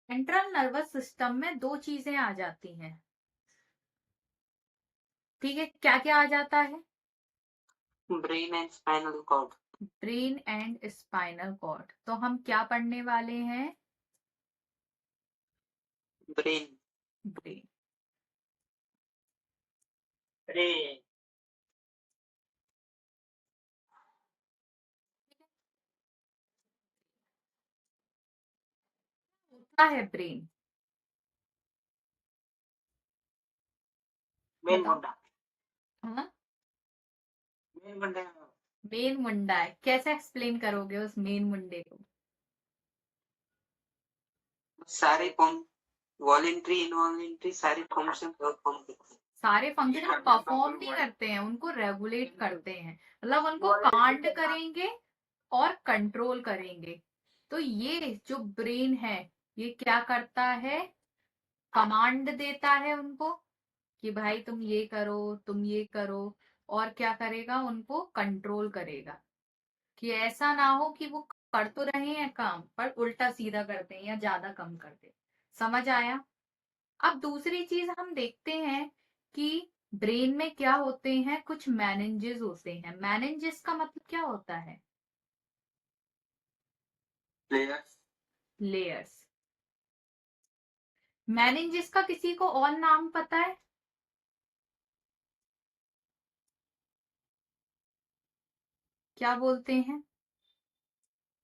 Central nervous system में दो चीजें आ जाती हैं, ठीक है, क्या क्या आ जाता है? Brain and spinal cord. Brain and spinal cord. तो हम क्या पढ़ने वाले हैं? ब्रेन। ब्रेन। ब्रेन होता है ब्रेन, मेन बताओ। मुंडा। हाँ, मेन मुंडा। मेन मुंडा है। कैसे एक्सप्लेन करोगे उस मेन मुंडे को? सारे फॉर्म, वॉलेंट्री इनवॉलेंट्री सारे फंक्शन परफॉर्म करते हैं। सारे फंक्शन परफॉर्म नहीं करते हैं, उनको रेगुलेट करते हैं, मतलब उनको कमांड करेंगे और कंट्रोल करेंगे। तो ये जो ब्रेन है, ये क्या करता है? कमांड देता है उनको कि भाई तुम ये करो, तुम ये करो। और क्या करेगा? उनको कंट्रोल करेगा कि ऐसा ना हो कि वो कर तो रहे हैं काम पर उल्टा सीधा करते हैं या ज्यादा कम करते हैं। समझ आया? अब दूसरी चीज हम देखते हैं कि ब्रेन में क्या होते हैं, कुछ मैनेजेस होते हैं। मैनेजेस का मतलब क्या होता है? प्लेयर्स। लेयर्स। मैनेजेस का किसी को और नाम पता है? क्या बोलते हैं?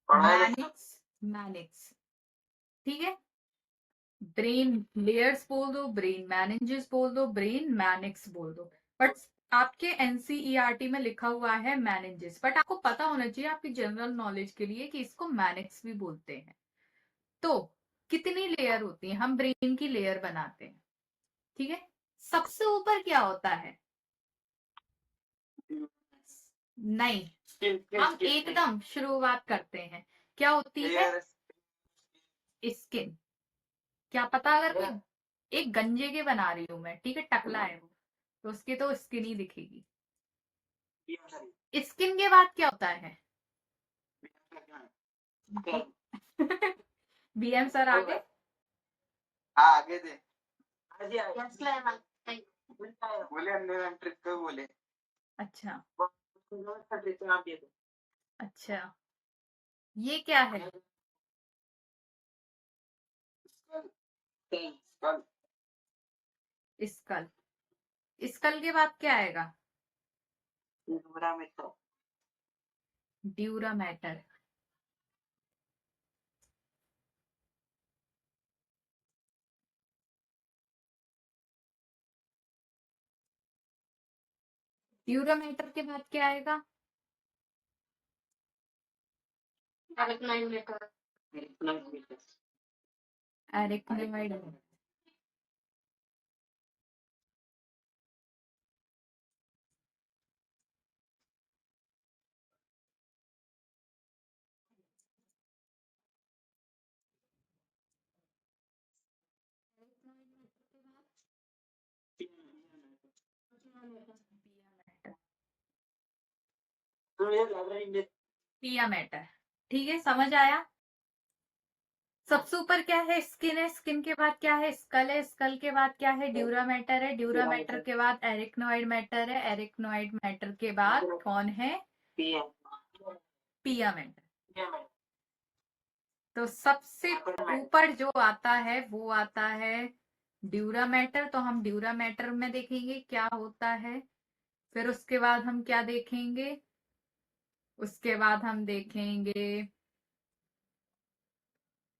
मैनिक्स। मैनिक्स। ठीक है। ब्रेन लेयर्स बोल दो, ब्रेन मैनेजेस बोल दो, ब्रेन मैनिक्स बोल दो। बट आपके एनसीईआरटी में लिखा हुआ है मैनेजेस, बट आपको पता होना चाहिए आपकी जनरल नॉलेज के लिए कि इसको मैनिक्स भी बोलते हैं। तो कितनी लेयर होती है? हम ब्रेन की लेयर बनाते हैं, ठीक है। सबसे ऊपर क्या होता है? नहीं, हम एकदम शुरुआत करते हैं। क्या होती है? स्किन। क्या पता, अगर कोई एक गंजे के बना रही हूं मैं, ठीक है, टकला है वो, तो उसकी तो स्किन ही दिखेगी। स्किन के बाद क्या होता है? बीएम सर आगे। आगे दे। बोले हमने ट्रिक को बोले। अच्छा अच्छा, ये क्या है? स्कल। स्कल के बाद क्या आएगा? Dura mater. ड्यूरा मैटर के बाद क्या आएगा? एरिकनोइड। पिया मैटर। ठीक है, समझ आया? सबसे ऊपर क्या है? स्किन है। स्किन के बाद क्या है? स्कल है। स्कल के बाद क्या है? ड्यूरा मैटर है। ड्यूरा मैटर के बाद एरिकनोइड मैटर है। एरिकनोइड मैटर के बाद कौन है? पिया मैटर। तो सबसे ऊपर जो आता है वो आता है ड्यूरा मैटर। तो हम ड्यूरा मैटर में देखेंगे क्या होता है। फिर उसके बाद हम क्या देखेंगे? उसके बाद हम देखेंगे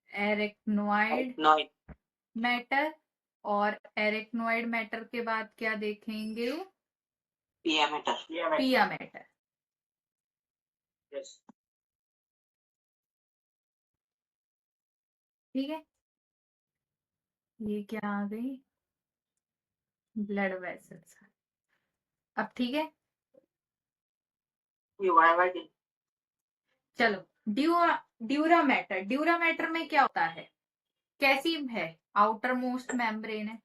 एरिकनोइड मैटर। और एरिकनोइड मैटर के बाद क्या देखेंगे? पिया मैटर। पिया मैटर। ठीक है, ये क्या आ गई? Blood vessels. अब ठीक है, चलो। Dura mater. ड्यूरा मैटर में क्या होता है? कैसी है? आउटर मोस्ट मेम्ब्रेन है।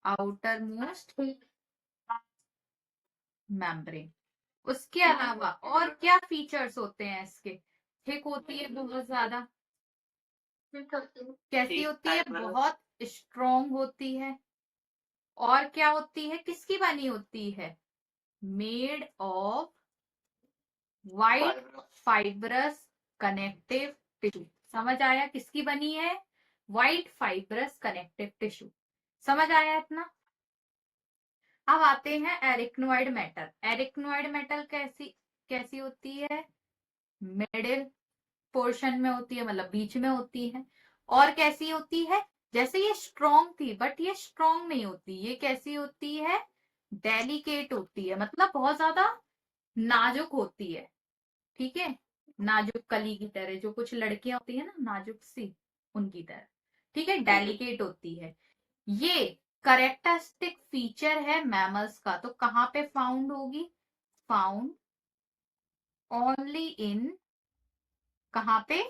Outer most membrane. उसके अलावा और क्या फीचर्स होते हैं इसके? थिक होती है बहुत ज्यादा। कैसी होती है? fibrous, बहुत स्ट्रोंग होती है। और क्या होती है? किसकी बनी होती है? Made of white fibrous connective tissue. समझ आया किसकी बनी है? White fibrous connective tissue. समझ आया इतना? अब आते हैं एरिकनोइड मेटल। एरिकनोइड मेटल कैसी कैसी होती है? मिडिल पोर्शन में होती है, मतलब बीच में होती है। और कैसी होती है? जैसे ये स्ट्रॉन्ग थी, बट ये स्ट्रॉन्ग नहीं होती। ये कैसी होती है? डेलिकेट होती है, मतलब बहुत ज्यादा नाजुक होती है। ठीक है, नाजुक कली की तरह, जो कुछ लड़कियां होती है ना नाजुक सी, उनकी तरह। ठीक है, डेलिकेट होती है। ये करेक्टरिस्टिक फीचर है मैमल्स का। तो कहाँ पे फाउंड होगी? फाउंड ओनली इन, कहाँ पे?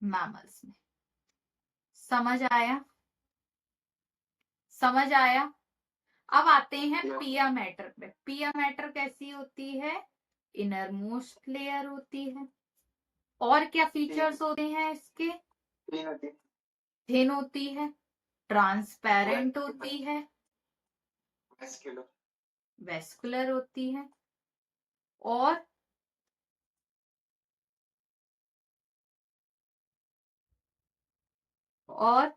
मैमल्स में। समझ आया? समझ आया? अब आते हैं पिया मैटर पे। पिया मैटर कैसी होती है? इनरमोस्ट लेयर होती है। और क्या फीचर्स होते हैं इसके? थिन होती है, ट्रांसपेरेंट होती है, वेस्कुलर होती है, और और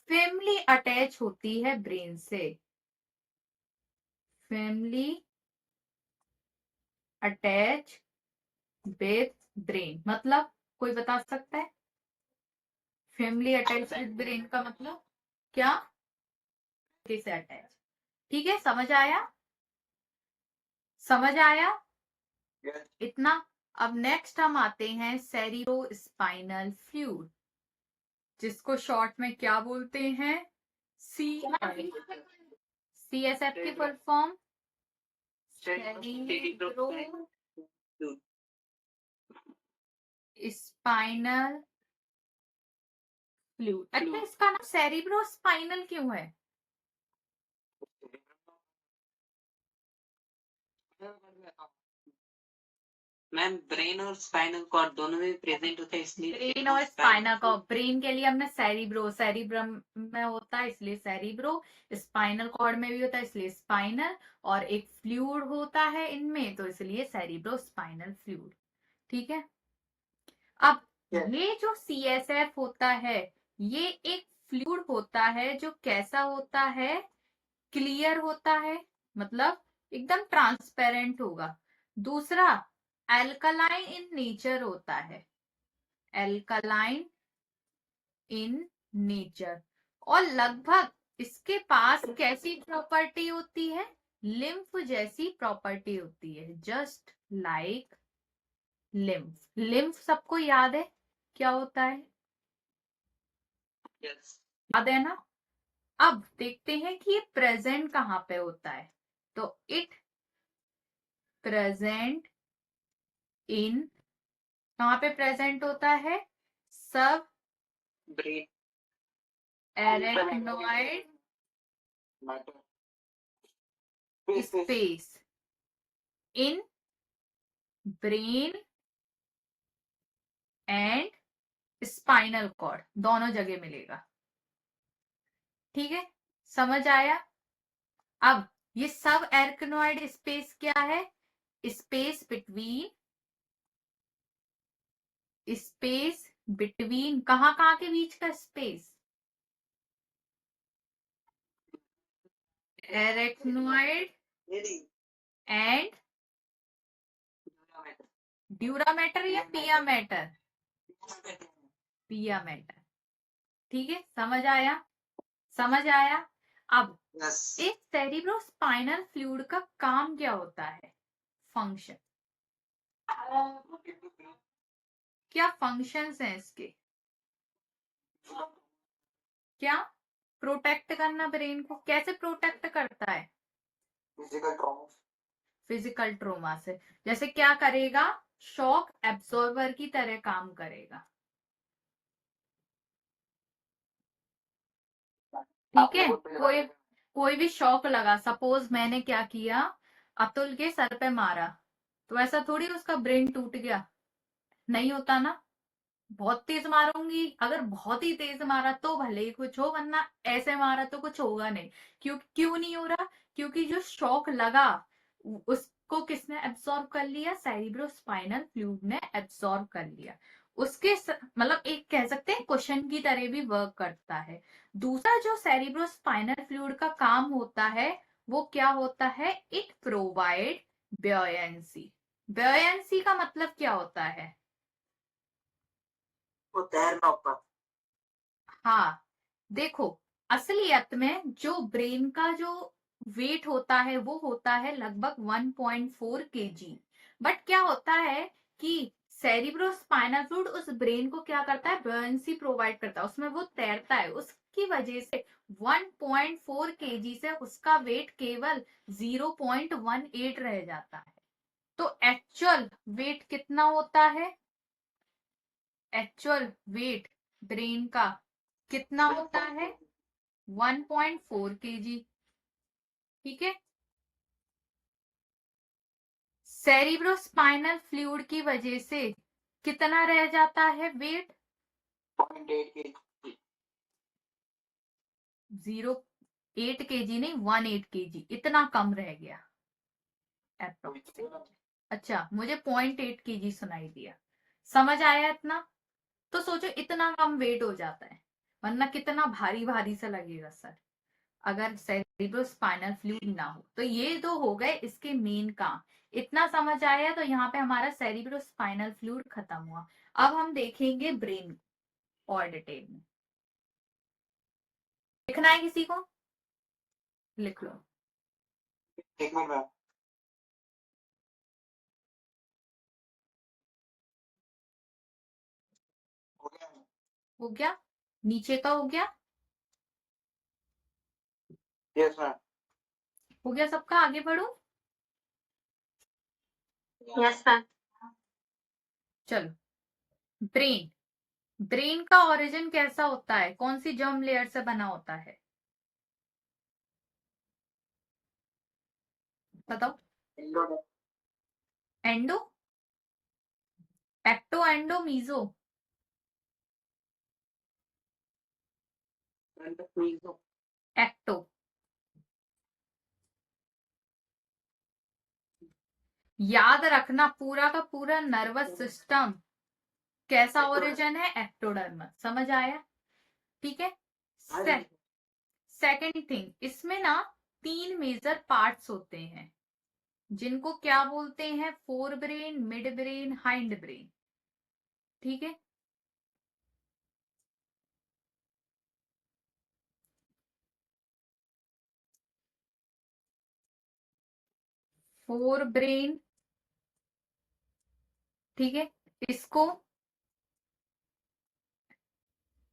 फैमिली अटैच होती है ब्रेन से। फैमिली अटैच विद ब्रेन मतलब कोई बता सकता है? फैमिली अटैच विद ब्रेन का मतलब क्या? से अटैच। ठीक है, समझ आया? समझ आया इतना? अब नेक्स्ट हम आते हैं सेरिब्रो स्पाइनल फ्लूइड, जिसको शॉर्ट में क्या बोलते हैं? सी आई। CSF की full form cerebro spinal fluid. अच्छा, इसका नाम सेरिब्रो स्पाइनल क्यों है? मैम ब्रेन और स्पाइनल कॉर्ड दोनों में प्रेजेंट होता है, इसलिए ब्रेन और स्पाइनल कॉर्ड। ब्रेन के लिए हमने सेरिब्रो, सेरिब्रम में होता है इसलिए सेरिब्रो। स्पाइनल कॉर्ड में भी होता है इसलिए स्पाइनल। और एक फ्लूइड होता है इनमें, तो इसलिए सेरिब्रो स्पाइनल फ्लूइड। ठीक है। अब ये जो CSF होता है, ये एक फ्लूइड होता है जो कैसा होता है? क्लियर होता है, मतलब एकदम ट्रांसपेरेंट होगा। दूसरा, एल्कलाइन इन नेचर होता है। Alkaline in nature. और लगभग इसके पास कैसी प्रॉपर्टी होती है? लिम्फ जैसी प्रॉपर्टी होती है, जस्ट लाइक लिम्फ। लिम्फ सबको याद है क्या होता है? याद है ना? अब देखते हैं कि ये प्रेजेंट कहाँ पे होता है। तो इट प्रेजेंट इन, कहाँ पे प्रेजेंट होता है? सब brain arachnoid space in brain and spinal cord, दोनों जगह मिलेगा। ठीक है, समझ आया? अब ये सब एरेक्नोइड स्पेस क्या है? स्पेस बिटवीन, स्पेस बिटवीन कहाँ कहाँ के बीच का space? Arachnoid and dura mater या पिया मैटर? पिया मैटर। ठीक है, समझ आया? समझ आया? अब इस सेरिब्रो स्पाइनल फ्लूइड का काम क्या होता है? फंक्शन, क्या फंक्शंस हैं इसके? क्या? प्रोटेक्ट करना ब्रेन को। कैसे प्रोटेक्ट करता है? फिजिकल ट्रोमा से। जैसे क्या करेगा? शॉक एब्सॉर्बर की तरह काम करेगा। ठीक है, कोई कोई भी शॉक लगा, सपोज मैंने क्या किया, अतुल के सर पे मारा, तो ऐसा थोड़ी उसका ब्रेन टूट गया, नहीं होता ना। बहुत तेज मारूंगी, अगर बहुत ही तेज मारा तो भले ही कुछ हो, वरना ऐसे मारा तो कुछ होगा नहीं। क्यों नहीं हो रहा? क्योंकि जो शॉक लगा उसको किसने एब्सॉर्ब कर लिया? सेरिब्रोस्पाइनल फ्लूइड ने एब्सॉर्ब कर लिया। मतलब एक कह सकते हैं क्वेश्चन की तरह भी वर्क करता है। दूसरा जो सेरिब्रोस्पाइनल फ्लूइड का काम होता है वो क्या होता है? It provide ब्योयंसी। ब्योयंसी का मतलब क्या होता है? वो तैरना ऊपर। हाँ, देखो, असलियत में जो ब्रेन का जो वेट होता है वो होता है लगभग 1.4 केजी। बट क्या होता है कि सेरिब्रोस्पाइनल फ्लूइड उस ब्रेन को क्या करता है? ब्योयंसी प्रोवाइड करता है, उसमें वो तैरता है, उसकी वजह से 1.4 केजी से उसका वेट केवल 0.18 रह जाता है। तो एक्चुअल वेट कितना होता है? एक्चुअल वेट ब्रेन का कितना होता है? 1.4 केजी। ठीक है। सेरिब्रोस्पाइनल फ्लूइड की वजह से कितना रह जाता है वेट? 0.8 kg। 0.8 केजी नहीं, 1.8 केजी, इतना कम रह गया अप्रोक्सीमेटली। अच्छा, मुझे 0.8 केजी सुनाई दिया। समझ आया इतना? तो सोचो इतना कम वेट हो जाता है, वरना कितना भारी भारी सा लगेगा सर अगर सेरिब्रोस्पाइनल फ्लूइड ना हो। तो ये तो हो गए इसके मेन काम। इतना समझ आया तो यहाँ पे हमारा सेरिब्रोस्पाइनल फ्लूइड खत्म हुआ। अब हम देखेंगे ब्रेन और डिटेल में। लिखना है किसी को? लिख लो। एक मिनट में। हो गया? हो गया? नीचे का हो गया? Yes ma'am. हो गया सबका? आगे बढ़ो। Yes ma'am. चलो, ब्रेन। ब्रेन का ओरिजिन कैसा होता है? कौन सी जर्म लेयर से बना होता है? बताओ। Endo, ecto, endo, meso? Ecto. याद रखना, पूरा का पूरा नर्वस सिस्टम कैसा ओरिजिन है? एक्टोडर्मस। समझ आया? ठीक है। सेकंड थिंग, इसमें ना 3 मेजर पार्ट्स होते हैं जिनको क्या बोलते हैं? Fore brain, mid brain, hind brain. ठीक है। फोर ब्रेन, ठीक है, इसको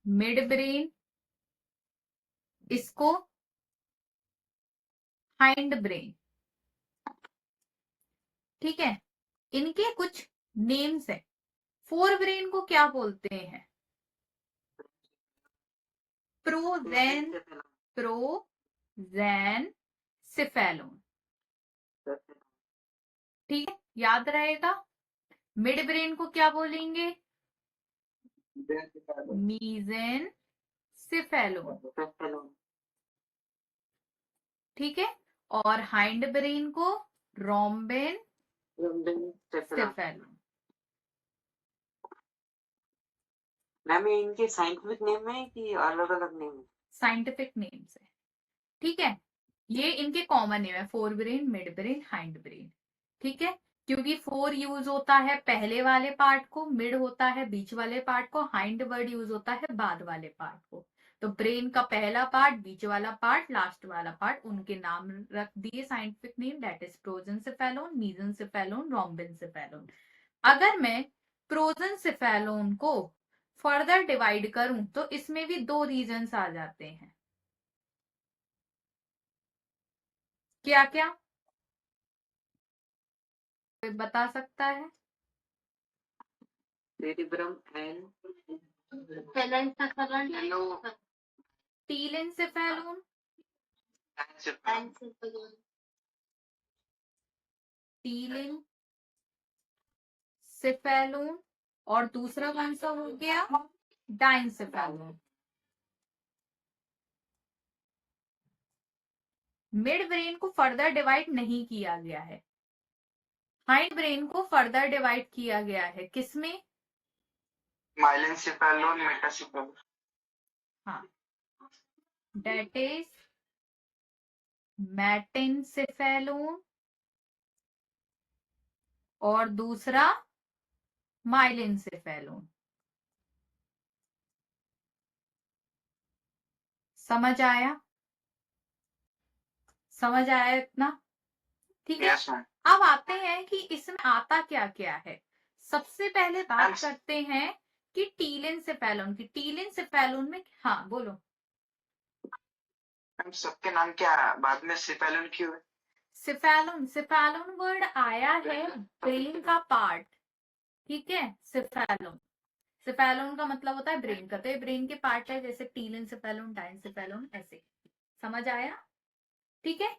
मिड ब्रेन, इसको हाइंड ब्रेन। ठीक है। इनके कुछ नेम्स है। फोर ब्रेन को क्या बोलते हैं? प्रोजेन, प्रोजेन सिफेलोन। ठीक है, याद रहेगा। मिड ब्रेन को क्या बोलेंगे? मीजेन सिफेलोन। ठीक है। और हाइंड ब्रेन को रोम्बेन सिफेलोन। मैम ये इनके साइंटिफिक नेम है कि अलग अलग नेम है? साइंटिफिक नेम्स है। ठीक है। ये इनके कॉमन नेम है, fore brain, mid brain, hind brain. ठीक है। क्योंकि फोर यूज होता है पहले वाले पार्ट को, मिड होता है बीच वाले पार्ट को, हाइंड वर्ड यूज होता है बाद वाले पार्ट को। तो ब्रेन का पहला पार्ट, बीच वाला पार्ट, लास्ट वाला पार्ट, उनके नाम रख दिए साइंटिफिक नेम, दैट इज प्रोजेंसिफेलोन, मीजेंसिफेलोन, रोम्बिनसिफेलोन। अगर मैं प्रोजेंसिफेलोन को फर्दर डिवाइड करूं तो इसमें भी 2 रीजन्स आ जाते हैं। क्या क्या? कोई बता सकता है? सेरिब्रम एंड टीलेंसिफेलोन, टीलिन सिफेलून और दूसरा कौन सा हो गया, डाइनसिफेलून। मिड ब्रेन को फर्दर डिवाइड नहीं किया गया है, हाइंड ब्रेन को फर्दर डिवाइड किया गया है, किसमें, माइलेंसेफेलोन, मेटासेफेलोन। हाँ, डेट इज मेटेनसेफेलोन और दूसरा माइलिनसेफेलोन। समझ आया, समझ आया इतना, ठीक है। Yes ma'am. अब आते हैं कि इसमें आता क्या क्या है। सबसे पहले बात करते हैं कि टीलिनसेफेलोन की। टीलिनसेफेलोन में, हाँ बोलो। मैम सबके नाम क्या बाद में सेफेलोन क्यों है? सिफेलोन, सिफेलोन वर्ड आया है ब्रेन का पार्ट, ठीक है। सिफेलोन, सिफेलोन का मतलब होता है ब्रेन का, तो ये ब्रेन के पार्ट है, जैसे टीलिनसेफेलोन, डाइनसेफेलोन, ऐसे। समझ आया, ठीक है।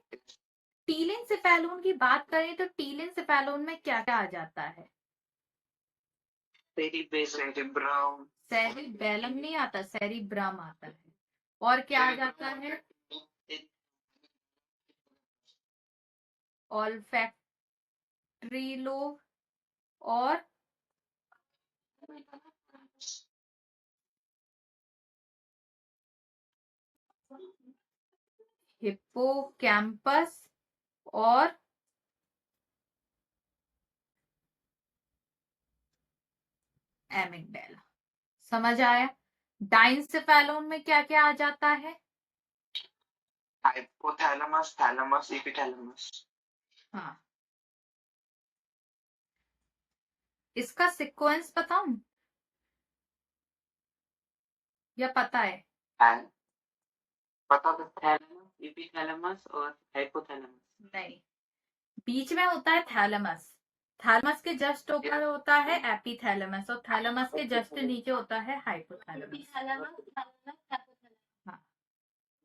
टीलिनसेफेलोन की बात करें तो टीलिनसेफेलोन में क्या क्या आ जाता है, सेरिब्रम, सेरिबेलम नहीं आता, सेरिब्रम आता है। और क्या आ जाता है, ऑल्फैक्टरी लोब और हिप्पोकैम्पस और एमिगडाला। समझ आया। डाइनसेफेलोन में क्या क्या आ जाता है, हाइपोथैलेमस, थैलेमस, एपिथैलेमस। हाँ, इसका सीक्वेंस बताऊं या पता है, पता तो थैलेमस, एपिथैलेमस और हाइपोथैलेमस। नहीं, बीच में होता है थैलेमस, थैलेमस के जस्ट ऊपर होता है एपिथैलेमस और थैलेमस के जस्ट नीचे होता है हाइपोथैलेमस। हाँ,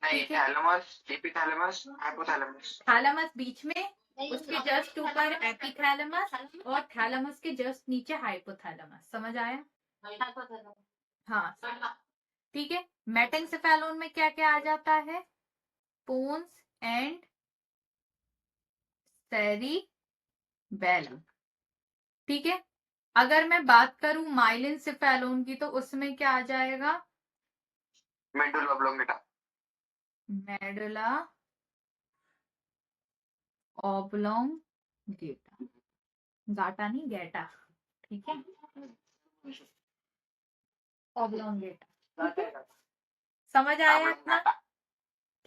नहीं, ठीक है। Thalamus, epithalamus, hypothalamus. थैलेमस बीच में, उसके जस्ट ऊपर एपिथैलेमस और थैलेमस के जस्ट नीचे हाइपोथैलेमस। समझ आया, हाँ, ठीक है। मेटेनसेफेलोन में क्या क्या आ जाता है, पोन्स एंड सेरिबेलम, ठीक है। अगर मैं बात करूं माइलिनसेफेलोन की तो उसमें क्या आ जाएगा, मेडुला ऑब्लोंगेटा, मेडुला ऑब्लोंगेटा, गाटा नहीं गैटा, ठीक है, ऑब्लोंगेटा। समझ आया इतना,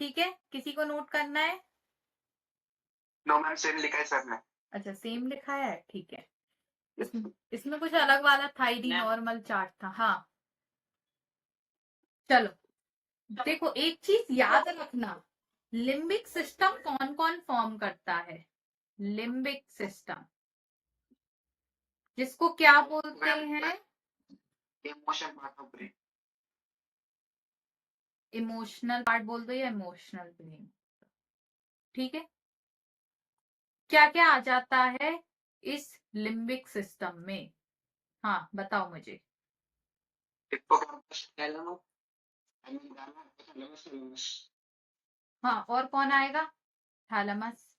ठीक है। किसी को नोट करना है, नो मैम सेम लिखा है सर ने। अच्छा सेम लिखा है, ठीक है। इसमें कुछ अलग वाला था ही नहीं, नॉर्मल चार्ट था, हाँ। चलो देखो, एक चीज याद रखना, लिम्बिक सिस्टम कौन कौन फॉर्म करता है, लिम्बिक सिस्टम, जिसको क्या बोलते हैं, emotion part of brain. Emotional part बोल दो या इमोशनल ब्रेन, ठीक है। क्या क्या आ जाता है इस लिम्बिक सिस्टम में, हाँ बताओ मुझे। Hippocampus, thalamus, amygdala, hypothalamus, thalamus. हाँ, और कौन आएगा, थैलेमस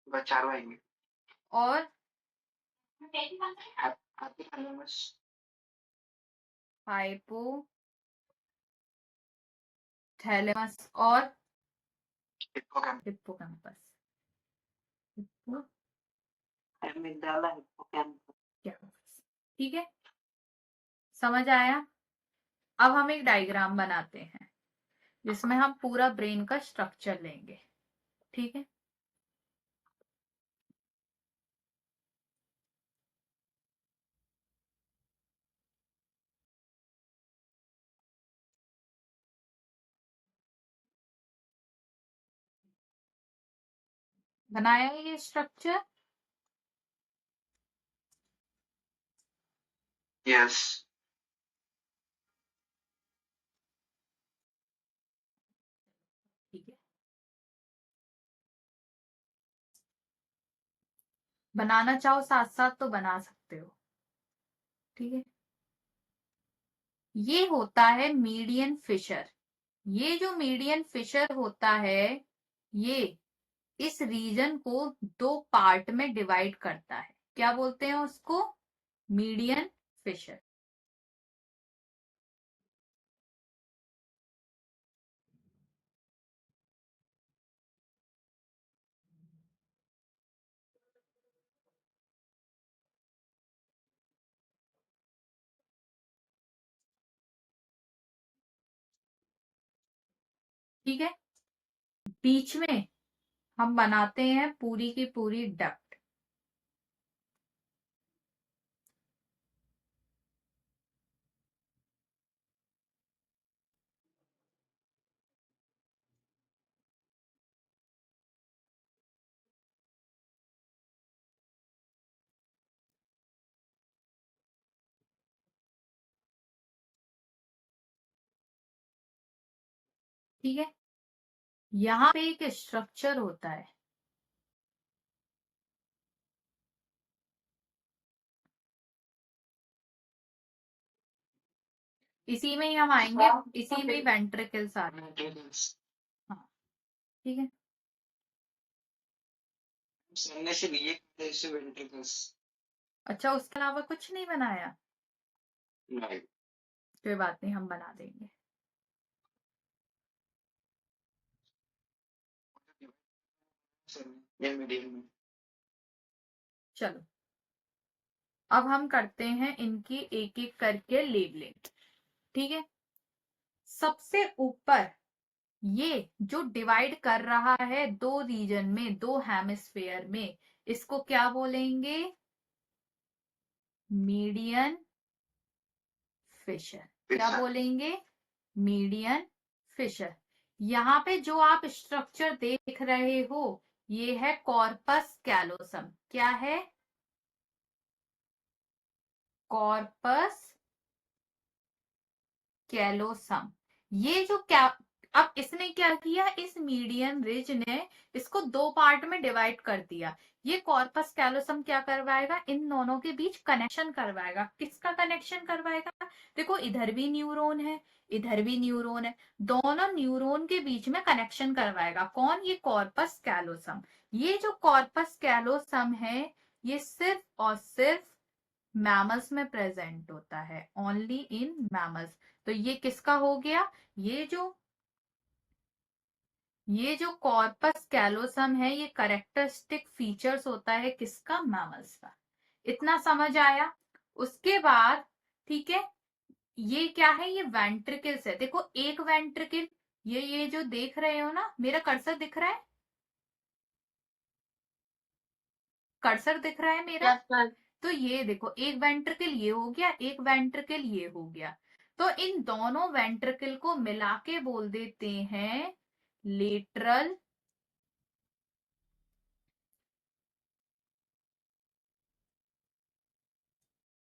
बस चार आएंगे। और हाइपोथैलेमस, हाइपोथैलेमस और हिप्पोकैम्पस, हिप्पोकैम्पस, एमिगडाला, हिप्पोकैम्पस। ठीक है। समझ आया। अब हम एक डायग्राम बनाते हैं जिसमें हम पूरा ब्रेन का स्ट्रक्चर लेंगे, ठीक है। बनाया ये स्ट्रक्चर, यस। ठीक है। बनाना चाहो साथ साथ तो बना सकते हो, ठीक है। ये होता है मीडियन फिशर। ये जो मीडियन फिशर होता है, ये इस रीजन को दो पार्ट में डिवाइड करता है। क्या बोलते हैं उसको? Median fissure. ठीक है, बीच में हम बनाते हैं पूरी की पूरी डक्ट। ठीक है, यहाँ पे एक स्ट्रक्चर होता है, इसी में ही हम आएंगे, इसी में ही वेंट्रिकल्स आ रहे हैं। हाँ, ठीक है। सामने से लिए ऐसे वेंट्रिकल्स। अच्छा, उसके अलावा कुछ नहीं बनाया? नहीं। कोई बात नहीं, हम बना देंगे। ये मीडियम में। चलो, अब हम करते हैं इनकी एक एक करके लेबलिंग। ठीक है, सबसे ऊपर ये जो डिवाइड कर रहा है दो रीजन में, दो हेमिस्फेयर में, इसको क्या बोलेंगे? Median fissure. क्या बोलेंगे? Median fissure. यहाँ पे जो आप स्ट्रक्चर देख रहे हो, ये है कॉर्पस कैलोसम। क्या है? Corpus callosum. ये जो क्या, अब इसने क्या किया, इस मीडियन रिज ने इसको दो पार्ट में डिवाइड कर दिया। ये कॉर्पस कैलोसम क्या करवाएगा? इन दोनों के बीच कनेक्शन करवाएगा। किसका कनेक्शन करवाएगा? देखो, इधर भी न्यूरॉन है, इधर भी न्यूरॉन है, दोनों न्यूरॉन के बीच में कनेक्शन करवाएगा। कौन? ये कॉर्पस कैलोसम। ये जो कॉर्पस कैलोसम है, ये सिर्फ और सिर्फ मैमल्स में प्रेजेंट होता है, ओनली इन मैमल्स। तो ये किसका हो गया? ये जो कॉर्पस कैलोसम है, ये करेक्टरिस्टिक फीचर्स होता है किसका? मैमल्स का। इतना समझ आया? उसके बाद, ठीक है, ये क्या है? ये वेंट्रिकल्स है। देखो, एक वेंट्रिकल, ये जो देख रहे हो ना, मेरा कर्सर दिख रहा है? कर्सर दिख रहा है मेरा? तो ये देखो, एक वेंट्रिकल ये हो गया, एक वेंट्रिकल ये हो गया। तो इन दोनों वेंट्रिकल को मिला के बोल देते हैं लेटरल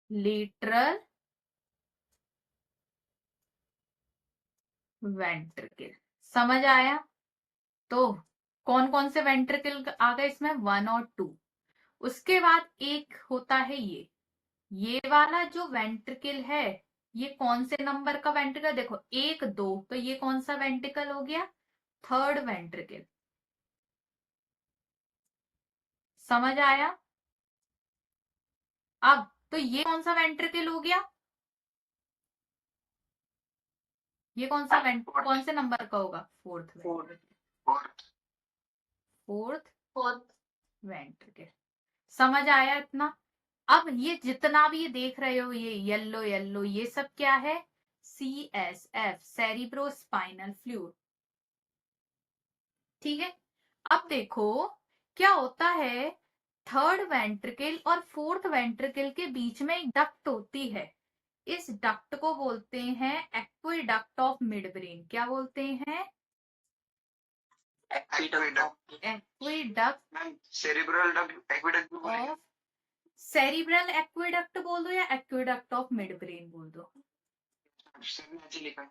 लेटरल वेंट्रिकल। समझ आया? तो कौन कौन से वेंट्रिकल आ गए इसमें? 1 और 2। उसके बाद एक होता है ये वाला जो वेंट्रिकल है, ये कौन से नंबर का वेंट्रिकल? देखो, 1 2, तो ये कौन सा वेंट्रिकल हो गया? Third ventricle. समझ आया? अब तो ये कौन सा वेंट्रिकल हो गया? ये कौन से नंबर का होगा? Fourth ventricle. Fourth ventricle. समझ आया इतना? अब ये जितना भी ये देख रहे हो, ये येलो येलो, ये सब क्या है? CSF, cerebrospinal fluid. ठीक है, अब देखो क्या होता है, थर्ड वेंट्रिकल और फोर्थ वेंट्रिकल के बीच में एक डक्ट होती है। इस डक्ट को बोलते हैं एक्विडक्ट ऑफ मिड ब्रेन। क्या बोलते हैं? एक्विडक्ट सेरिब्रल डक्ट, एक्विडक्ट भी बोलेंगे। ऑफ, सेरिब्रल एक्विडक्ट बोल दो या एक्विडक्ट ऑफ मिड ब्रेन बोल दो, लिखा है।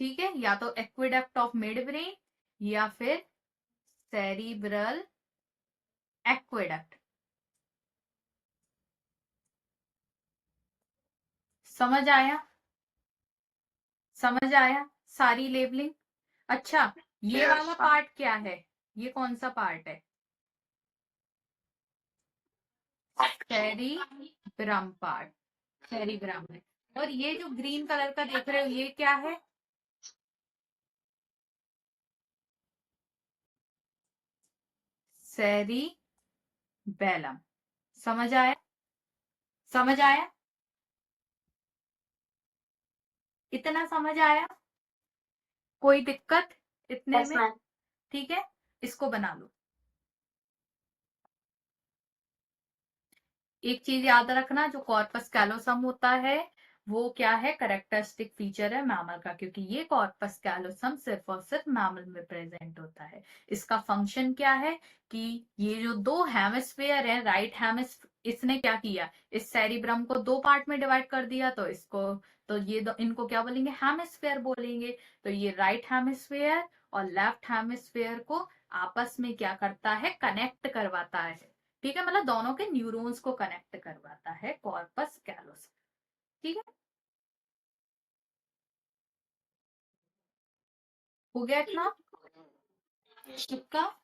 ठीक है, या तो एक्विडक्ट ऑफ मिड ब्रेन या फिर सेरिब्रल एक्वेडक्ट। समझ आया? समझ आया सारी लेबलिंग? अच्छा, ये Yes. वाला पार्ट क्या है? ये कौन सा पार्ट है? सेरिब्रम पार्ट, सेरिब्रम है। और ये जो ग्रीन कलर का देख रहे हो ये क्या है? सेरिबेलम। समझ आया? समझ आया? इतना समझ आया? कोई दिक्कत इतने Yes, में? ma'am. ठीक है, इसको बना लो। एक चीज याद रखना, जो कॉर्पस कैलोसम होता है वो क्या है? कैरेक्टरिस्टिक फीचर है मैमल का, क्योंकि ये कॉर्पस कैलोसम सिर्फ और सिर्फ मैमल में प्रेजेंट होता है। इसका फंक्शन क्या है कि ये जो दो हेमिस्फीयर है, राइट हेमिस्फीयर, इसने क्या किया, इस सेरिब्रम को दो पार्ट में डिवाइड कर दिया, तो इसको, तो ये इनको क्या बोलेंगे? हेमिस्फीयर बोलेंगे। तो ये राइट हेमिस्फीयर और लेफ्ट हेमिस्फीयर को आपस में क्या करता है? कनेक्ट करवाता है। ठीक है, मतलब दोनों के न्यूरॉन्स को कनेक्ट करवाता है कॉर्पस कैलोसम। ठीक है, हो गया इतना चिपका?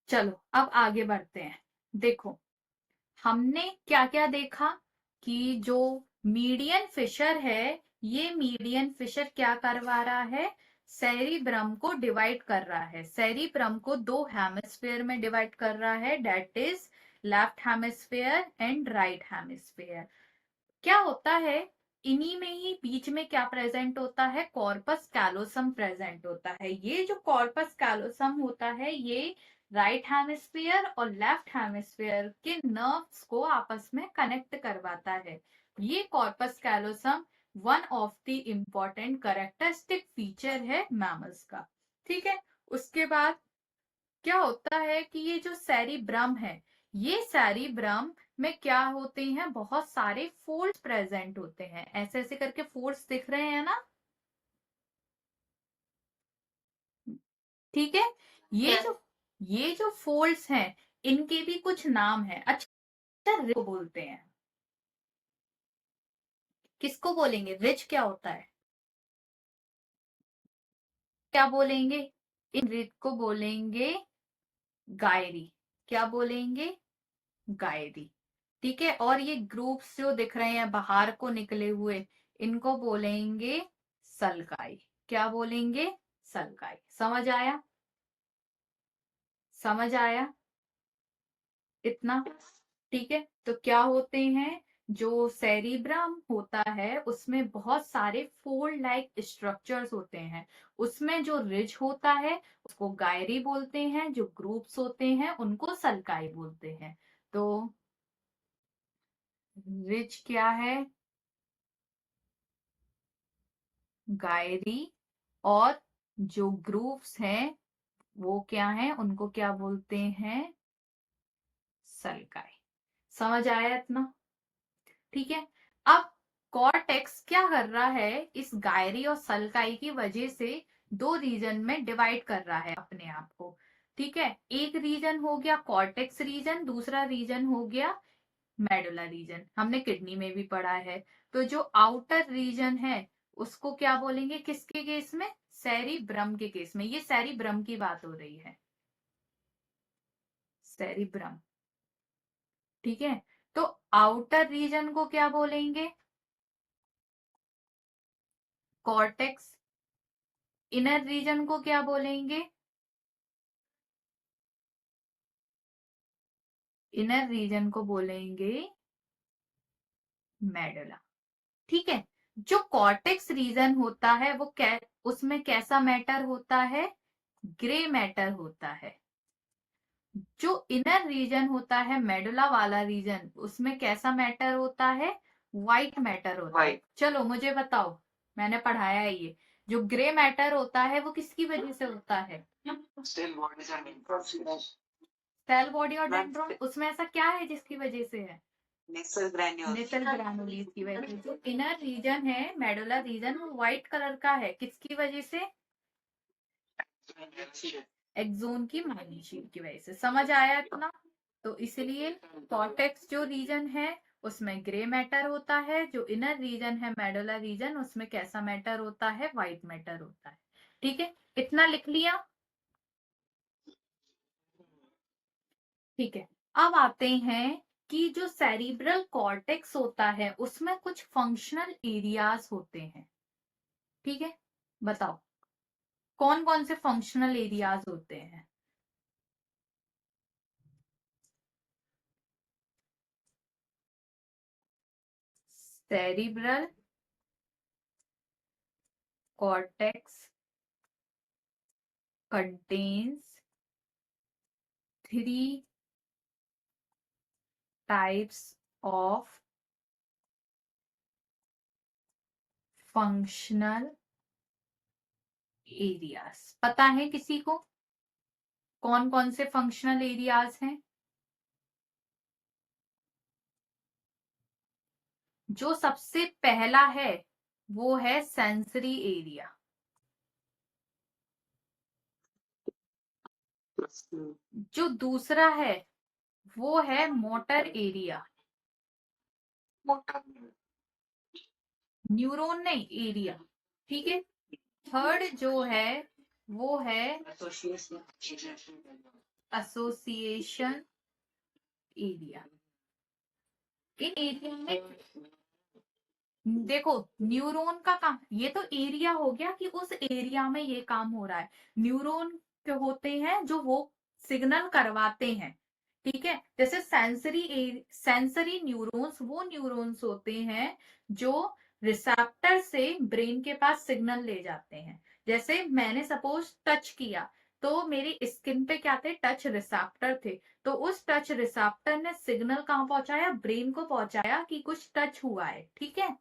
चलो अब आगे बढ़ते हैं। देखो, हमने क्या क्या देखा कि जो मीडियन फिशर है, ये मीडियन फिशर क्या करवा रहा है? सेरिब्रम को डिवाइड कर रहा है। सेरिब्रम को दो हेमिस्फीयर में डिवाइड कर रहा है, that is left hemisphere and right hemisphere. क्या होता है, इन्हीं में ही बीच में क्या प्रेजेंट होता है? कॉर्पस कैलोसम प्रेजेंट होता है। ये जो कॉर्पस कैलोसम होता है ये राइट हेमिस्फीयर और लेफ्ट हेमिस्फीयर के नर्व्स को आपस में कनेक्ट करवाता है। ये corpus callosum one of the important characteristic feature है मैमल्स का। ठीक है, उसके बाद क्या होता है कि ये जो सेरिब्रम है, ये सेरिब्रम में क्या होते हैं? बहुत सारे फोल्ड्स प्रेजेंट होते हैं। ऐसे ऐसे करके फोल्ड्स दिख रहे हैं ना? ठीक है, ये जो फोल्ड्स हैं इनके भी कुछ नाम है। अच्छा, रिज बोलते हैं। किसको बोलेंगे? रिज क्या होता है? क्या बोलेंगे? इन रिज को बोलेंगे गायरी। क्या बोलेंगे? गायरी। ठीक है, और ये ग्रुप्स जो दिख रहे हैं बाहर को निकले हुए, इनको बोलेंगे सल्काई। क्या बोलेंगे? सल्काई। समझ आया? समझ आया इतना? ठीक है, तो क्या होते हैं, जो सेरिब्रम होता है उसमें बहुत सारे फोल्ड लाइक स्ट्रक्चर्स होते हैं। उसमें जो रिज होता है उसको गायरी बोलते हैं, जो ग्रुप्स होते हैं उनको सल्काई बोलते हैं। तो रिज क्या है? गायरी। और जो ग्रुप्स हैं वो क्या है? उनको क्या बोलते हैं? सल्काई। समझ आया इतना? ठीक है, अब कॉर्टेक्स क्या कर रहा है? इस गायरी और सल्काई की वजह से दो रीजन में डिवाइड कर रहा है अपने आप को। ठीक है, एक रीजन हो गया कॉर्टेक्स रीजन, दूसरा रीजन हो गया मेडुला रीजन। हमने किडनी में भी पढ़ा है। तो जो आउटर रीजन है उसको क्या बोलेंगे? किसके केस में? सेरिब्रम के केस में। ये सेरिब्रम की बात हो रही है, सेरिब्रम। ठीक है, तो आउटर रीजन को क्या बोलेंगे? कॉर्टेक्स। इनर रीजन को क्या बोलेंगे? इनर रीजन को बोलेंगे मेडुला। ठीक है, जो कॉर्टेक्स रीजन होता है वो उसमें कैसा मैटर होता है? ग्रे मैटर होता है। जो इनर रीजन होता है मेडुला वाला रीजन, उसमें कैसा मैटर होता है? व्हाइट मैटर होता है। चलो मुझे बताओ, मैंने पढ़ाया है ये। जो ग्रे मैटर होता है वो किसकी वजह से होता है? सेल बॉडी और डेंड्रॉन। उसमें ऐसा क्या है जिसकी वजह से है? नेसल ग्रैन्यूल। नेसल ग्रैनुलीज की वजह से। जो इनर रीजन है मेडुला रीजन, वो व्हाइट कलर का है, किसकी वजह से? एक्सोन की मैग्नीट्यूड की वजह से। समझ आया इतना? तो इसलिए कॉर्टेक्स जो रीजन है उसमें ग्रे मैटर होता है, जो इनर रीजन है मेडुला रीजन उसमें कैसा मैटर होता है, व्हाइट मैटर होता है। ठीक है, इतना लिख लिया। ठीक है, अब आते हैं कि जो सेरिब्रल कॉर्टेक्स होता है उसमें कुछ फंक्शनल एरियाज होते हैं। ठीक है, बताओ कौन कौन से फंक्शनल एरियाज होते हैं? Cerebral cortex contains 3 types of functional areas। पता है किसी को कौन कौन से फंक्शनल एरियाज हैं? जो सबसे पहला है वो है सेंसरी एरिया। जो दूसरा है वो है मोटर एरिया। न्यूरॉन नहीं, एरिया। ठीक है, थर्ड जो है वो है एसोसिएशन एरिया। इन एरिया में देखो न्यूरॉन का काम, ये तो एरिया हो गया कि उस एरिया में ये काम हो रहा है। न्यूरॉन के होते हैं जो वो सिग्नल करवाते हैं। ठीक है, जैसे सेंसरी न्यूरॉन्स वो न्यूरॉन्स होते हैं जो रिसेप्टर से ब्रेन के पास सिग्नल ले जाते हैं। जैसे मैंने सपोज टच किया तो मेरी स्किन पे क्या थे, टच रिसेप्टर थे। तो उस टच रिसेप्टर ने सिग्नल कहाँ पहुंचाया, ब्रेन को पहुंचाया कि कुछ टच हुआ है। ठीक है,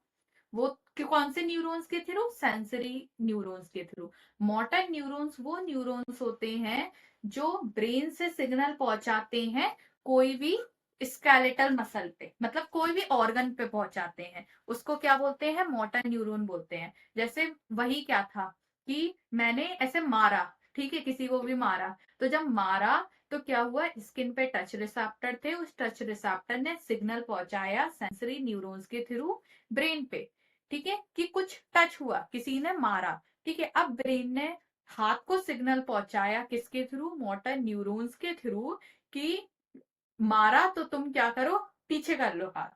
वो कौन से न्यूरॉन्स के थ्रू, सेंसरी न्यूरॉन्स के थ्रू। मोटर न्यूरॉन्स वो न्यूरॉन्स होते हैं जो ब्रेन से सिग्नल पहुंचाते हैं कोई भी स्केलेटल मसल पे, मतलब कोई भी ऑर्गन पे पहुंचाते हैं, उसको क्या बोलते हैं, मोटर न्यूरॉन बोलते हैं। जैसे वही क्या था कि मैंने ऐसे मारा, ठीक है, किसी को भी मारा, तो जब मारा तो क्या हुआ, स्किन पे टच रिसेप्टर थे, उस टच रिसेप्टर ने सिग्नल पहुंचाया सेंसरी न्यूरॉन्स के थ्रू ब्रेन पे। ठीक है, कि कुछ टच हुआ, किसी ने मारा। ठीक है, अब ब्रेन ने हाथ को सिग्नल पहुंचाया किसके थ्रू, मोटर न्यूरॉन्स के थ्रू, कि मारा तो तुम क्या करो, पीछे कर लो हाथ।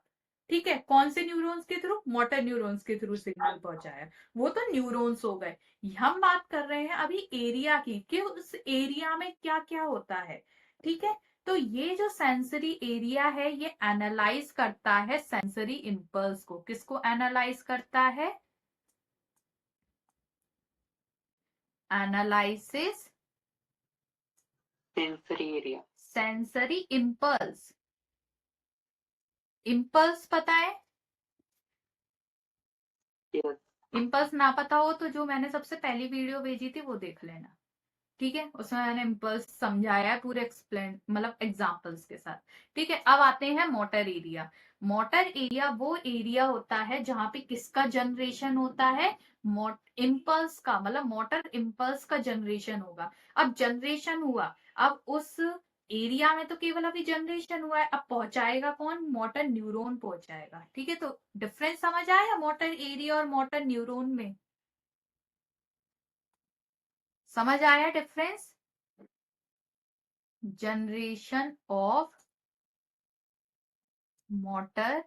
ठीक है, कौन से न्यूरॉन्स के थ्रू, मोटर न्यूरॉन्स के थ्रू सिग्नल पहुंचाया। वो तो न्यूरॉन्स हो गए। हम बात कर रहे हैं अभी एरिया की, कि उस एरिया में क्या क्या होता है। ठीक है, तो ये जो सेंसरी एरिया है ये एनालाइज करता है सेंसरी इंपल्स को। किसको एनालाइज करता है, analysis sensory area. Sensory impulse. Impulse पता है? यस। इंपल्स ना पता हो तो जो मैंने सबसे पहली वीडियो भेजी थी वो देख लेना। ठीक है, उसमें मैंने इम्पल्स समझाया है पूरे एक्सप्लेन, मतलब एग्जांपल्स के साथ। ठीक है, अब आते हैं मोटर एरिया। मोटर एरिया वो एरिया होता है जहां पे किसका जनरेशन होता है, इम्पल्स का, मतलब मोटर इम्पल्स का जनरेशन होगा। अब जनरेशन हुआ, अब उस एरिया में तो केवल अभी जनरेशन हुआ है, अब पहुंचाएगा कौन, मोटर न्यूरॉन पहुंचाएगा। ठीक है, तो डिफरेंस समझ आया मोटर एरिया और मोटर न्यूरॉन में? समझ आया difference? Generation of motor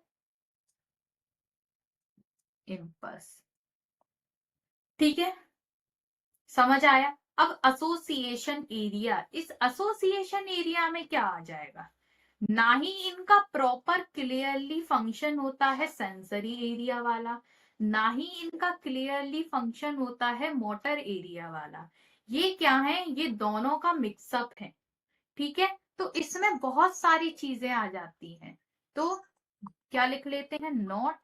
impulse. ठीक है, समझ आया। अब एसोसिएशन एरिया, इस एसोसिएशन एरिया में क्या आ जाएगा, ना ही इनका प्रॉपर क्लियरली फंक्शन होता है सेंसरी एरिया वाला, ना ही इनका क्लियरली फंक्शन होता है मोटर एरिया वाला। ये क्या है, ये दोनों का मिक्सअप है। ठीक है, तो इसमें बहुत सारी चीजें आ जाती हैं। तो क्या लिख लेते हैं, not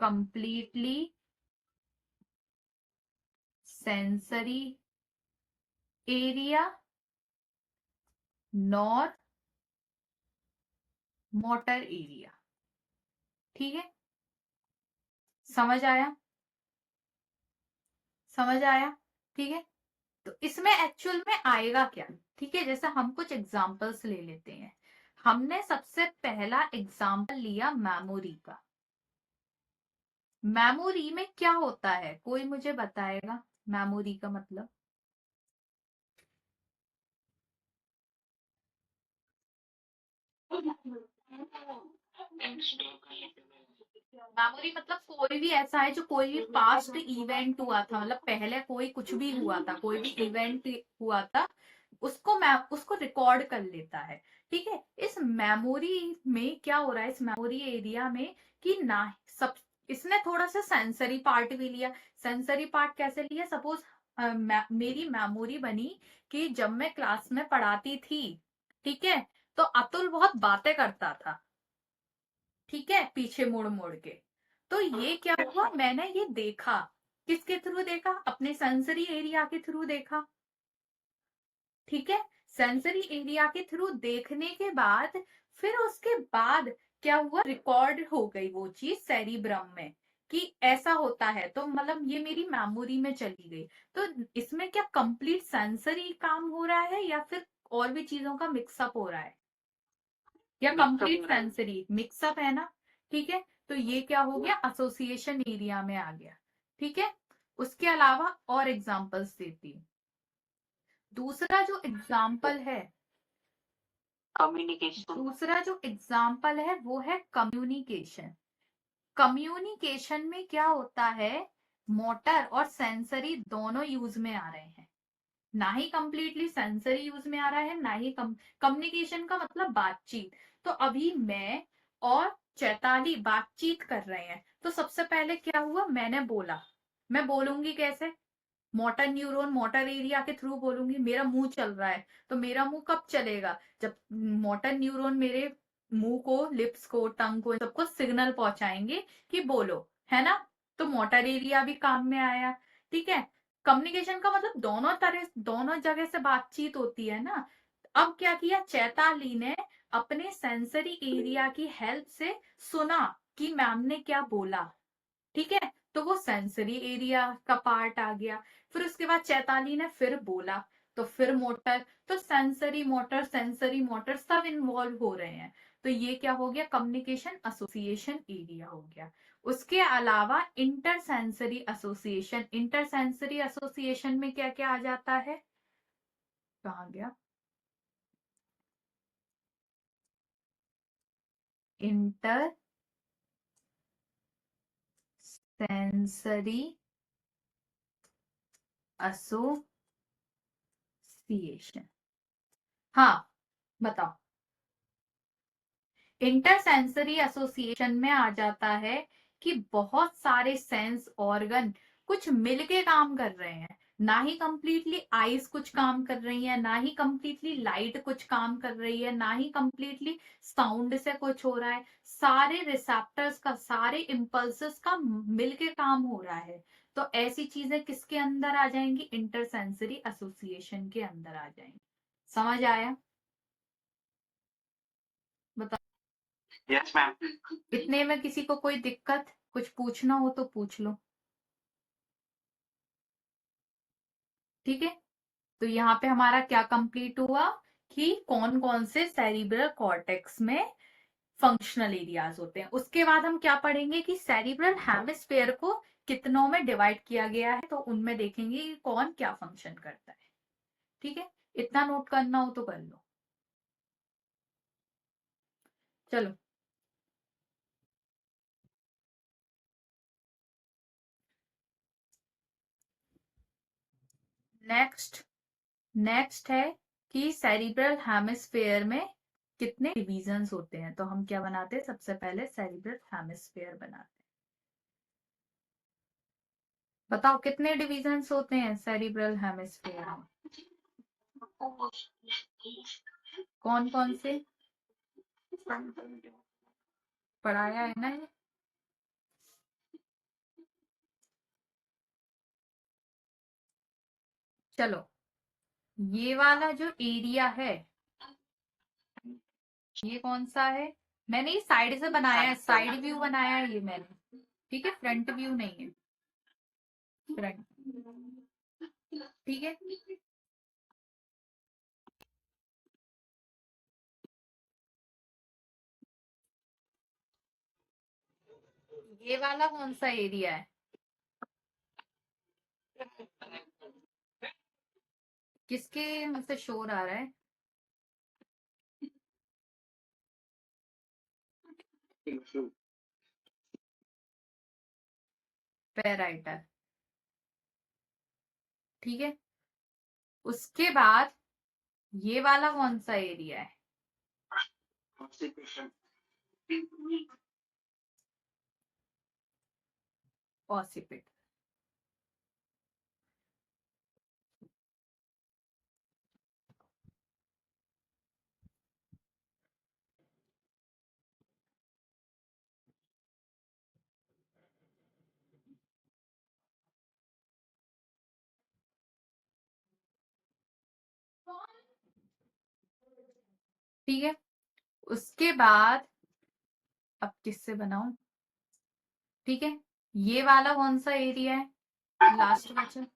completely sensory area nor motor area. ठीक है, समझ आया, समझ आया। ठीक है, तो इसमें एक्चुअल में आएगा क्या, ठीक है। जैसे हम कुछ एग्जांपल्स ले लेते हैं। हमने सबसे पहला एग्जांपल लिया मेमोरी का। मेमोरी में क्या होता है, कोई मुझे बताएगा मेमोरी का मतलब? मेमोरी मतलब कोई भी ऐसा है जो कोई भी पास्ट इवेंट हुआ था, मतलब पहले कोई कुछ भी हुआ था, कोई भी इवेंट हुआ था, उसको रिकॉर्ड कर लेता है, ठीक है। इस मेमोरी में क्या हो रहा है, इस मेमोरी एरिया में कि ना सब, इसने थोड़ा सा सेंसरी पार्ट भी लिया। सेंसरी पार्ट कैसे लिया, सपोज मेरी मेमोरी बनी कि जब मैं क्लास में पढ़ाती थी, ठीक है, तो अतुल बहुत बातें करता था, ठीक है, पीछे मुड़ मुड़ के। तो ये क्या हुआ, मैंने ये देखा, किसके थ्रू देखा, अपने सेंसरी एरिया के थ्रू देखा, ठीक है। सेंसरी एरिया के थ्रू देखने के बाद फिर उसके बाद क्या हुआ, रिकॉर्ड हो गई वो चीज सेरिब्रम में कि ऐसा होता है, तो मतलब ये मेरी मेमोरी में चली गई। तो इसमें क्या कंप्लीट सेंसरी काम हो रहा है या फिर और भी चीजों का मिक्सअप हो रहा है, या कंप्लीट सेंसरी मिक्सअप है ना, ठीक है। तो ये क्या हो गया, एसोसिएशन एरिया में आ गया, ठीक है। उसके अलावा और एग्जांपल्स देती हूँ। दूसरा जो एग्जाम्पल है, कम्युनिकेशन। दूसरा जो एग्जाम्पल है वो है कम्युनिकेशन। कम्युनिकेशन में क्या होता है, मोटर और सेंसरी दोनों यूज में आ रहे हैं, ना ही कंप्लीटली सेंसरी यूज में आ रहा है, ना ही कम्युनिकेशन का मतलब बातचीत। तो अभी मैं और चैताली बातचीत कर रहे हैं, तो सबसे पहले क्या हुआ, मैंने बोला। मैं बोलूंगी कैसे, मोटर न्यूरॉन मोटर एरिया के थ्रू बोलूंगी। मेरा मुंह चल रहा है, तो मेरा मुंह कब चलेगा, जब मोटर न्यूरॉन मेरे मुंह को, लिप्स को, टंग को, सबको सिग्नल पहुंचाएंगे कि बोलो, है ना। तो मोटर एरिया भी काम में आया, ठीक है। कम्युनिकेशन का मतलब दोनों तरह, दोनों जगह से बातचीत होती है ना। अब क्या किया, चैताली ने अपने सेंसरी एरिया की हेल्प से सुना कि मैम ने क्या बोला, ठीक है। तो वो सेंसरी एरिया का पार्ट आ गया। फिर उसके बाद चैताली ने फिर बोला, तो फिर मोटर, तो सेंसरी मोटर सब इन्वॉल्व हो रहे हैं। तो ये क्या हो गया, कम्युनिकेशन एसोसिएशन एरिया हो गया। उसके अलावा इंटरसेंसरी एसोसिएशन, इंटरसेंसरी एसोसिएशन में क्या क्या आ जाता है, कहा गया, इंटर सेंसरी एसोसिएशन, हाँ बताओ। इंटरसेंसरी एसोसिएशन में आ जाता है कि बहुत सारे सेंस ऑर्गन कुछ मिलके काम कर रहे हैं, ना ही कंप्लीटली आईज कुछ काम कर रही है, ना ही कंप्लीटली लाइट कुछ काम कर रही है, ना ही कंप्लीटली साउंड से कुछ हो रहा है। सारे रिसेप्टर्स का, सारे इम्पल्सेस का मिलके काम हो रहा है। तो ऐसी चीजें किसके अंदर आ जाएंगी, इंटरसेंसरी एसोसिएशन के अंदर आ जाएंगी। समझ आया, बताओ। Yes ma'am. इतने में किसी को कोई दिक्कत, कुछ पूछना हो तो पूछ लो, ठीक है। तो यहाँ पे हमारा क्या कंप्लीट हुआ कि कौन कौन से सेरिब्रल कॉर्टेक्स में फंक्शनल एरियाज होते हैं। उसके बाद हम क्या पढ़ेंगे कि सेरिब्रल हेमिस्फेयर को कितनों में डिवाइड किया गया है, तो उनमें देखेंगे कि कौन क्या फंक्शन करता है, ठीक है। इतना नोट करना हो तो कर लो, चलो। नेक्स्ट, नेक्स्ट है कि सेरिब्रल हेमिस्फेयर में कितने डिविजन्स होते हैं। तो हम क्या बनाते हैं, सबसे पहले सेरिब्रल हेमिस्फेयर बनाते हैं। बताओ कितने डिविजन्स होते हैं सेरिब्रल हेमिस्फेयर में, कौन कौन से, पढ़ाया है ना ये। चलो, ये वाला जो एरिया है, ये कौन सा है, मैंने ये साइड से बनाया है, साइड व्यू बनाया है ये मैंने, ठीक है, फ्रंट व्यू नहीं है, फ्रंट। ठीक है, ये वाला कौन सा एरिया है? किसके मुंह से शोर आ रहा है? पैराइटर। ठीक है, उसके बाद ये वाला कौन सा एरिया है? ऑसिपिट। ठीक है, उसके बाद अब किससे बनाऊं? ठीक है, ये वाला कौन सा एरिया है? लास्ट बचा।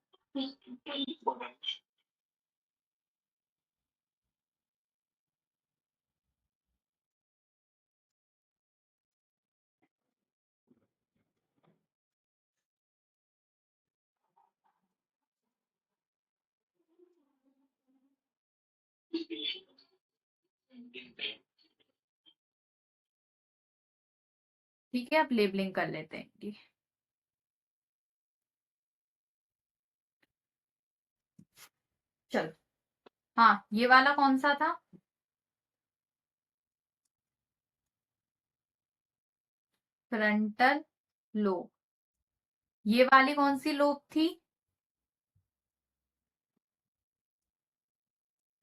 ठीक है, अब लेबलिंग कर लेते हैं इनकी। चलो, हाँ, ये वाला कौन सा था? Frontal lobe. ये वाली कौन सी लोब थी?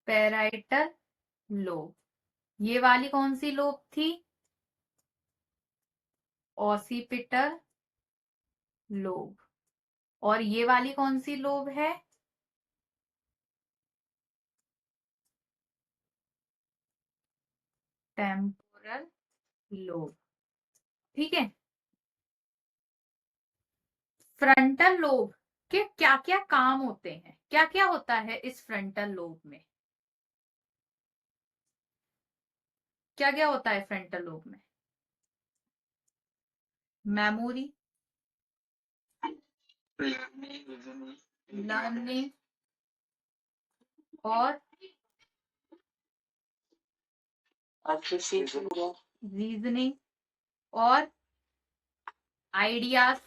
Parietal lobe. ये वाली कौन सी लोब थी? Occipital lobe. और ये वाली कौन सी लोब है? Temporal lobe. ठीक है, फ्रंटल लोब के क्या क्या काम होते हैं, क्या क्या होता है इस फ्रंटल लोब में? क्या क्या होता है फ्रंटल लोब में? मेमोरी, लर्निंग और रीजनिंग और आइडियाज।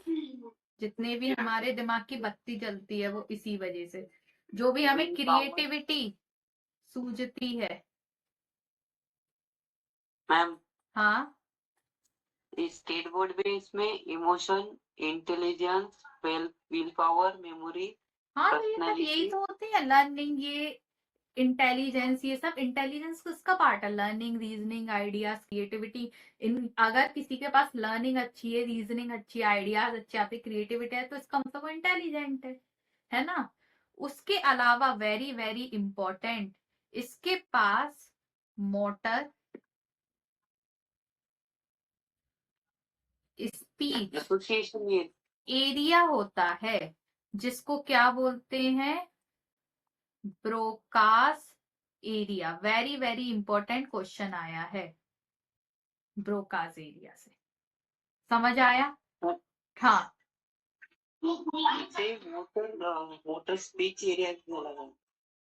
जितने भी हमारे दिमाग की बत्ती जलती है वो इसी वजह से, जो भी हमें क्रिएटिविटी सूझती है। मैम, हाँ, स्टेट बोर्ड में इसमें emotion, intelligence, will power, memory, हाँ, तो ये सब यही पर्सनैलिटी। तो होते हैं, लर्निंग, ये इंटेलिजेंस, ये सब इंटेलिजेंस किसका पार्ट है? Learning, reasoning, ideas, creativity. इन अगर किसी के पास लर्निंग अच्छी है, रीजनिंग अच्छी है, आइडियाज अच्छे आते, क्रिएटिविटी है, तो इसका मतलब वो इंटेलिजेंट है ना? उसके अलावा वेरी वेरी इंपॉर्टेंट, इसके पास मोटर, स्पीच एसोसिएशन ये एरिया होता है, जिसको क्या बोलते हैं? Broca's area. Very very important question आया है ब्रोकास एरिया से। समझ आया? हाँ, इसे मोटर स्पीच एरिया क्यों लगा?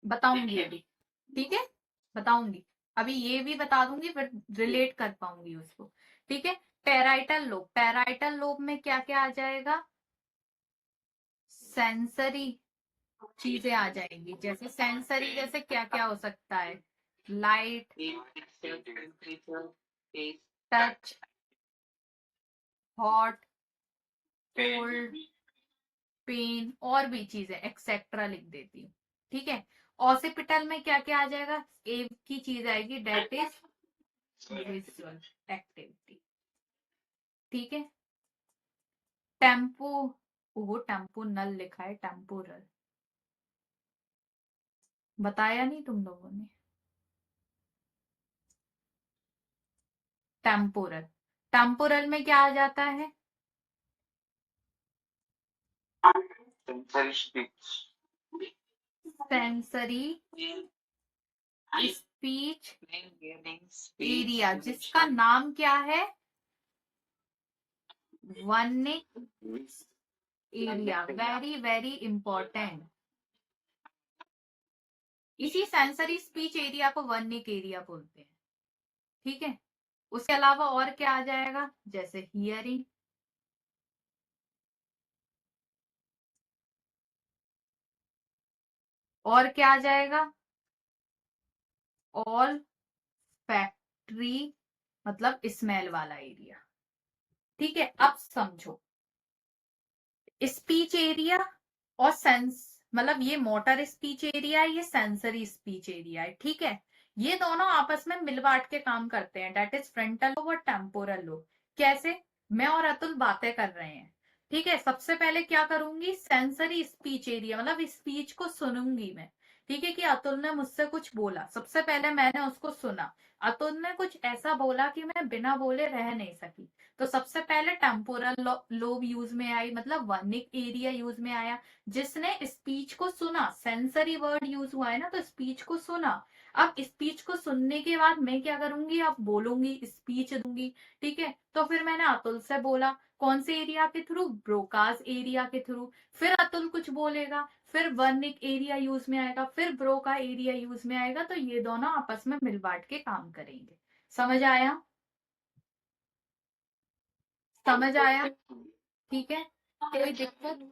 बताऊंगी अभी। ठीक है, बताऊंगी। अभी ये भी बता दूंगी, फिर रिलेट कर पाऊंगी उसको। ठीक है, पैराइटल लोब। पैराइटल लोब में क्या क्या आ जाएगा? सेंसरी चीजें आ जाएंगी। जैसे सेंसरी, जैसे क्या क्या हो सकता है? Light, touch, hot, cold, pain, और भी चीजें एक्सेट्रा लिख देती हूँ। ठीक है, ऑसिपिटल में क्या क्या आ जाएगा? एक की चीज आएगी, डेट इज विजुअल एक्टिविटी। ठीक है, टेम्पो, वो टेम्पो नल लिखा है, टेम्पोरल बताया नहीं तुम लोगों ने? टेम्पोरल, टेम्पोरल में क्या आ जाता है? Sensory speech. Sensory speech speech area, जिसका नाम क्या है? Wernicke area. Very very important. इसी सेंसरी स्पीच एरिया को वर्निक एरिया बोलते हैं। ठीक है, उसके अलावा और क्या आ जाएगा? जैसे हियरिंग, और क्या आ जाएगा? ऑल फैक्ट्री, मतलब स्मेल वाला एरिया। ठीक है, अब समझो, स्पीच एरिया और सेंस, मतलब ये मोटर स्पीच एरिया है, ये सेंसरी स्पीच एरिया है। ठीक है, ये दोनों आपस में मिल बांट के काम करते हैं, डेट इज फ्रंटल लोब और टेम्पोरल लोब। कैसे? मैं और अतुल बातें कर रहे हैं, ठीक है, सबसे पहले क्या करूंगी? सेंसरी स्पीच एरिया, मतलब स्पीच को सुनूंगी मैं। ठीक है, कि अतुल ने मुझसे कुछ बोला, सबसे पहले मैंने उसको सुना। अतुल ने कुछ ऐसा बोला कि मैं बिना बोले रह नहीं सकी, तो सबसे पहले टेम्पोरल लोब यूज में आई, मतलब वर्निक एरिया यूज में आया, जिसने स्पीच को सुना। सेंसरी वर्ड यूज हुआ है ना, तो स्पीच को सुना। अब स्पीच को सुनने के बाद मैं क्या करूंगी? अब बोलूंगी, स्पीच दूंगी। ठीक है, तो फिर मैंने अतुल से बोला, कौन से एरिया के थ्रू? ब्रोकास एरिया के थ्रू। फिर अतुल कुछ बोलेगा, फिर वर्निक एरिया यूज में आएगा, फिर ब्रोका एरिया यूज में आएगा, तो ये दोनों आपस में मिल बांट के काम करेंगे। समझ आया? समझ आया? ठीक है, कोई दिक्कत?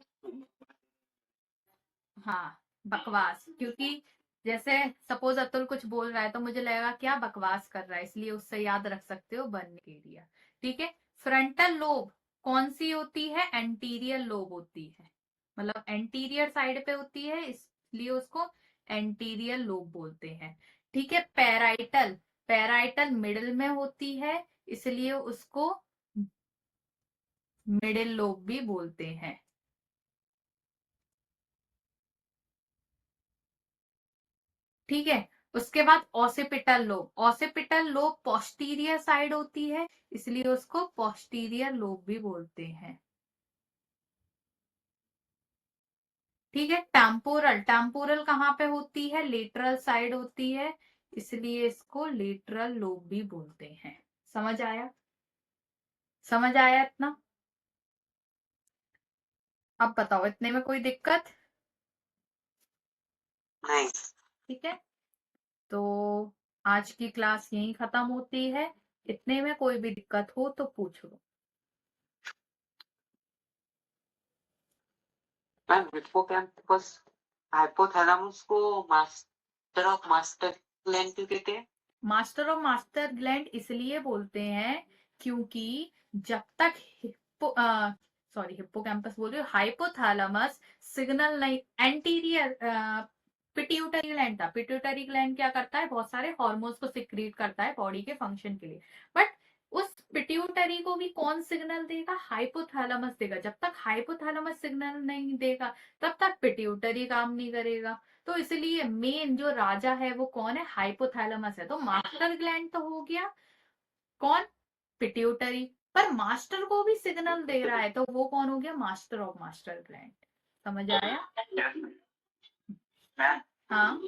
हाँ, बकवास, क्योंकि जैसे सपोज अतुल कुछ बोल रहा है तो मुझे लगेगा क्या बकवास कर रहा है, इसलिए उससे याद रख सकते हो बर्न एरिया। ठीक है, फ्रंटल लोब कौन सी होती है? एंटीरियर लोब होती है, मतलब एंटीरियर साइड पे होती है, इसलिए उसको एंटीरियर लोब बोलते हैं। ठीक है, पैराइटल, पैराइटल मिडिल में होती है, इसलिए उसको मिडिल लोब भी बोलते हैं। ठीक है, उसके बाद occipital lobe, occipital lobe posterior side होती है, इसलिए उसको पोस्टीरियर लोब भी बोलते हैं। ठीक है, टेम्पोरल, टेम्पोरल कहाँ पे होती है? लेटरल साइड होती है, इसलिए इसको लेटरल लोब भी बोलते हैं। समझ आया? समझ आया इतना? अब बताओ, इतने में कोई दिक्कत? नहीं। ठीक है, तो आज की क्लास यहीं खत्म होती है। इतने में कोई भी दिक्कत हो तो पूछ लो। मैम हिप्पोकैम्पस, हाइपोथैलेमस को मास्टर ऑफ मास्टर ग्लैंड क्यों कहते हैं? मास्टर ऑफ मास्टर ग्लैंड इसलिए बोलते हैं क्योंकि जब तक सॉरी हिप्पोकैम्पस बोल रही हूँ, हाइपोथैलेमस सिग्नल नहीं, एंटीरियर पिट्यूटरी ग्लैंड था। पिट्यूटरी ग्लैंड क्या करता है? बहुत सारे हार्मोन्स को सिक्रीट करता है बॉडी के फंक्शन के लिए, बट उस पिट्यूटरी को भी कौन सिग्नल देगा? हाइपोथैलेमस देगा। जब तक हाइपोथैलेमस सिग्नल नहीं देगा तब तक पिट्यूटरी काम नहीं करेगा। तो इसलिए मेन जो राजा है वो कौन है? हाइपोथैलेमस है। तो मास्टर ग्लैंड तो हो गया कौन? पिट्यूटरी। पर मास्टर को भी सिग्नल दे रहा है तो वो कौन हो गया? Master of master gland. समझ आया? हाँ,